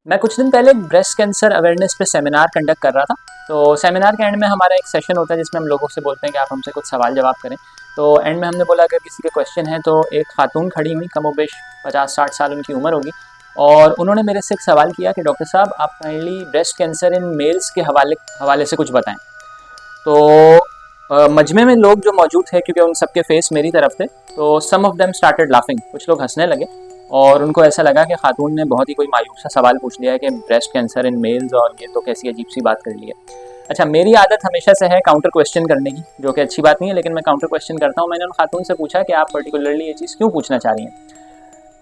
मैं कुछ दिन पहले ब्रेस्ट कैंसर अवेयरनेस पे सेमिनार कंडक्ट कर रहा था। तो सेमिनार के एंड में हमारा एक सेशन होता है जिसमें हम लोगों से बोलते हैं कि आप हमसे कुछ सवाल जवाब करें। तो एंड में हमने बोला अगर किसी के क्वेश्चन है, तो एक खातून खड़ी हुई, कमोबेश 50-60 साल उनकी उम्र होगी, और उन्होंने मेरे से एक सवाल किया कि डॉक्टर साहब, आप kindly breast cancer in males के हवाले से कुछ बताएं। तो मजमे में लोग जो मौजूद थे, क्योंकि उन सबके फेस मेरी तरफ थे, तो सम ऑफ देम स्टार्टेड लाफिंग, कुछ लोग हंसने लगे और उनको ऐसा लगा कि खातून ने बहुत ही कोई मायूस सा सवाल पूछ लिया है कि ब्रेस्ट कैंसर इन मेल्स, और ये तो कैसी अजीब सी बात कर ली है। अच्छा, मेरी आदत हमेशा से है काउंटर क्वेश्चन करने की, जो कि अच्छी बात नहीं है, लेकिन मैं काउंटर क्वेश्चन करता हूँ। मैंने उन खातून से पूछा कि आप पर्टिकुलरली ये चीज़ क्यों पूछना चाह रही हैं।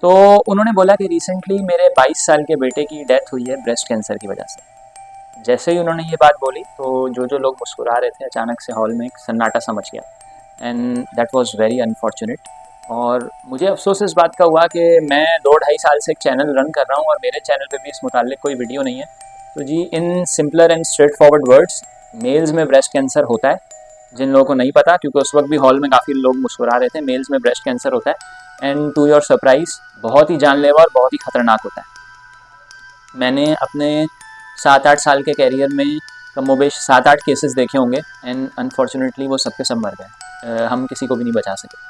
तो उन्होंने बोला कि रिसेंटली मेरे 22 साल के बेटे की डेथ हुई है ब्रेस्ट कैंसर की वजह से। जैसे ही उन्होंने ये बात बोली, तो जो लोग मुस्कुरा रहे थे, अचानक से हॉल में एक सन्नाटा सा मच गया, and that was very unfortunate. और मुझे अफसोस इस बात का हुआ कि मैं 2-2.5 साल से एक चैनल रन कर रहा हूँ और मेरे चैनल पे भी इस मुताल्लिक कोई वीडियो नहीं है। तो जी, in simpler and straightforward words, males में ब्रेस्ट कैंसर होता है। जिन लोगों को नहीं पता, क्योंकि उस वक्त भी हॉल में काफ़ी लोग मुस्कुरा रहे थे, मेल्स में ब्रेस्ट कैंसर होता है, एंड टू योर सरप्राइज बहुत ही जानलेवा और बहुत ही ख़तरनाक होता है। मैंने अपने 7-8 साल के कैरियर में कमोबेश 7-8 केसेस देखे होंगे, एंड अनफॉर्चुनेटली वो सबके सब मर गए। हम किसी को भी नहीं बचा सके।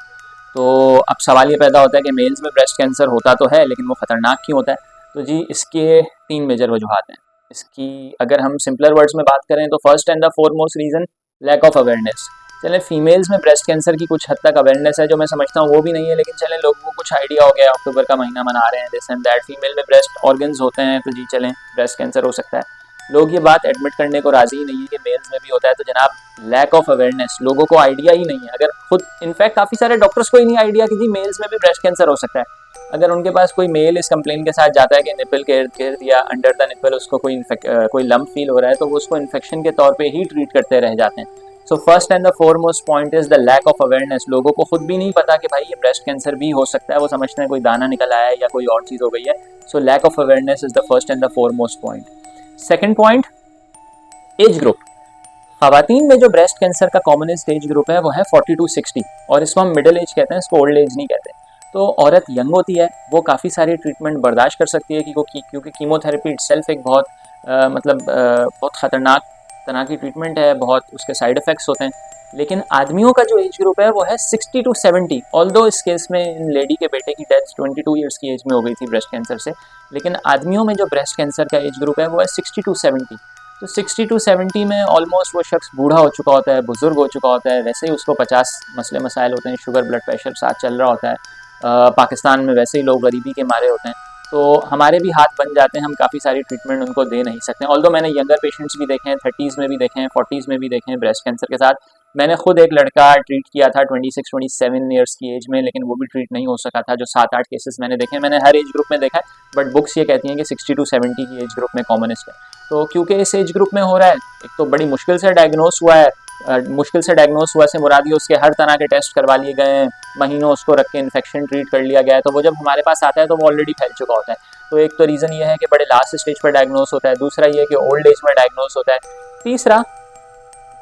तो अब सवाल ये पैदा होता है कि मेल्स में ब्रेस्ट कैंसर होता तो है, लेकिन वो ख़तरनाक क्यों होता है। तो जी, इसके 3 मेजर वजूहात हैं। इसकी अगर हम सिंपलर वर्ड्स में बात करें, तो first and the foremost reason, lack of awareness. चलें, फीमेल्स में ब्रेस्ट कैंसर की कुछ हद तक अवेयरनेस है, जो मैं समझता हूँ वो भी नहीं है, लेकिन चलें, लोगों को कुछ आइडिया हो गया, अक्टूबर का महीना मना रहे हैं, दिस एंड दैट, फीमेल में ब्रेस्ट ऑर्गन्स होते हैं, तो जी चलें, ब्रेस्ट कैंसर हो सकता है। लोग ये बात एडमिट करने को राज़ी ही नहीं है कि मेल्स में भी होता है। तो जनाब, लैक ऑफ अवेयरनेस, लोगों को आइडिया ही नहीं है। अगर खुद, इनफैक्ट काफ़ी सारे डॉक्टर्स को ही नहीं आइडिया कि जी मेल्स में भी ब्रेस्ट कैंसर हो सकता है। अगर उनके पास कोई मेल इस कंप्लेन के साथ जाता है कि निपल के इर्द गिर्द या अंडर द निपल उसको कोई लम्प फील हो रहा है, तो वो उसको इन्फेक्शन के तौर पे ही ट्रीट करते रह जाते हैं। So first and the foremost point is the lack of awareness. लोगों को खुद भी नहीं पता कि भाई ये ब्रेस्ट कैंसर भी हो सकता है। वो समझते हैं कोई दाना निकल आया है या कोई और चीज़ हो गई है। So lack of awareness is the first and the foremost point. Second point, age group. खवातीन में जो ब्रेस्ट कैंसर का कॉमनेस्ट एज ग्रुप है वो है 40 to 60, और इसको हम मिडिल एज कहते हैं, इसको ओल्ड एज नहीं कहते। तो औरत यंग होती है, वो काफ़ी सारी ट्रीटमेंट बर्दाश्त कर सकती है, क्योंकि कीमोथेरेपी इटसेल्फ एक बहुत बहुत ख़तरनाक तरह की ट्रीटमेंट है, बहुत उसके साइड इफ़ेक्ट्स होते हैं। लेकिन आदमियों का जो एज ग्रुप है वो है 60 to 70। ऑल्दो इस केस में इन लेडी के बेटे की डेथ 22 ईयर्स की एज में हो गई थी ब्रेस्ट कैंसर से, लेकिन आदमियों में जो ब्रेस्ट कैंसर का एज ग्रुप है वो है 60 to 70। तो 60 to 70 में ऑलमोस्ट वो शख्स बूढ़ा हो चुका होता है, बुजुर्ग हो चुका होता है, वैसे ही उसको 50 मसले मसाइल होते हैं, शुगर ब्लड प्रेशर साथ चल रहा होता है। पाकिस्तान में वैसे ही लोग गरीबी के मारे होते हैं, तो हमारे भी हाथ बन जाते हैं, हम काफ़ी सारी ट्रीटमेंट उनको दे नहीं सकते। ऑल्दो मैंने यंगर पेशेंट्स भी देखे हैं, 30s में भी देखे हैं, 40s में भी देखे हैं ब्रेस्ट कैंसर के साथ। मैंने खुद एक लड़का ट्रीट किया था 26-27 ईयर्स की एज में, लेकिन वो भी ट्रीट नहीं हो सका था। जो 7-8 केसेस मैंने देखे हैं, मैंने हर एज ग्रुप में देखा है, बट बुक्स ये कहती हैं कि 60 to 70 की एज ग्रुप में कॉमनेस्ट है। तो क्योंकि इस एज ग्रुप में हो रहा है, एक तो बड़ी मुश्किल से डायग्नोस हुआ है। मुश्किल से डायग्नोस हुआ से मुरादी उसके हर तरह के टेस्ट करवा लिए गए हैं, महीनों उसको रख के इन्फेक्शन ट्रीट कर लिया गया है, तो वो जब हमारे पास आता है तो वो ऑलरेडी फैल चुका होता है। तो एक तो रीज़न ये है कि बड़े लास्ट स्टेज पर डायग्नोस होता है, दूसरा ये है कि ओल्ड एज में डायग्नोस होता है, तीसरा,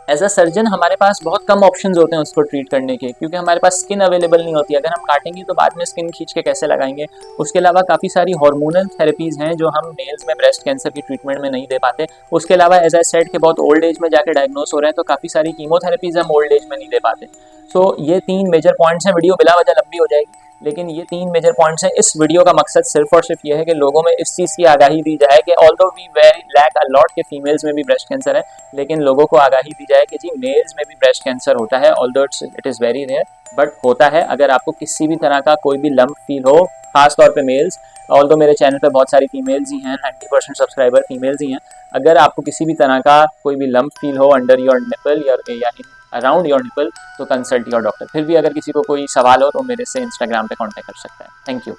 एज अ सर्जन हमारे पास बहुत कम ऑप्शंस होते हैं उसको ट्रीट करने के, क्योंकि हमारे पास स्किन अवेलेबल नहीं होती। अगर हम काटेंगे तो बाद में स्किन खींच के कैसे लगाएंगे। उसके अलावा काफ़ी सारी हार्मोनल थेरेपीज़ हैं जो हम मेल्स में ब्रेस्ट कैंसर की ट्रीटमेंट में नहीं दे पाते। उसके अलावा एज आई सेड के बहुत ओल्ड एज में जाके डायग्नोस हो रहे हैं, तो काफ़ी सारी कीमोथेरेपीज़ हम ओल्ड एज में नहीं दे पाते। सो ये 3 मेजर पॉइंट्स हैं। वीडियो बिला वजह लंबी हो जाएगी, लेकिन ये 3 मेजर पॉइंट्स हैं। इस वीडियो का मकसद सिर्फ और सिर्फ ये है कि लोगों में इस चीज़ की आगाही दी जाए कि although we very lack a lot के फीमेल्स में भी ब्रेस्ट कैंसर है, लेकिन लोगों को आगाही दी जाए कि जी मेल्स में भी ब्रेस्ट कैंसर होता है, although it is very rare, but होता है। अगर आपको किसी भी तरह का कोई भी लम्प फील हो, खास तौर पे मेल्स, ऑल्दो मेरे चैनल पे बहुत सारी फीमेल्स ही हैं, 90% सब्सक्राइबर फीमेल्स ही हैं। अगर आपको किसी भी तरह का कोई भी लम्प फील हो अंडर योर निपल या अराउंड योर निपल, तो कंसल्ट योर डॉक्टर। फिर भी अगर किसी को कोई सवाल हो तो मेरे से इंस्टाग्राम पे कांटेक्ट कर सकता है। Thank you.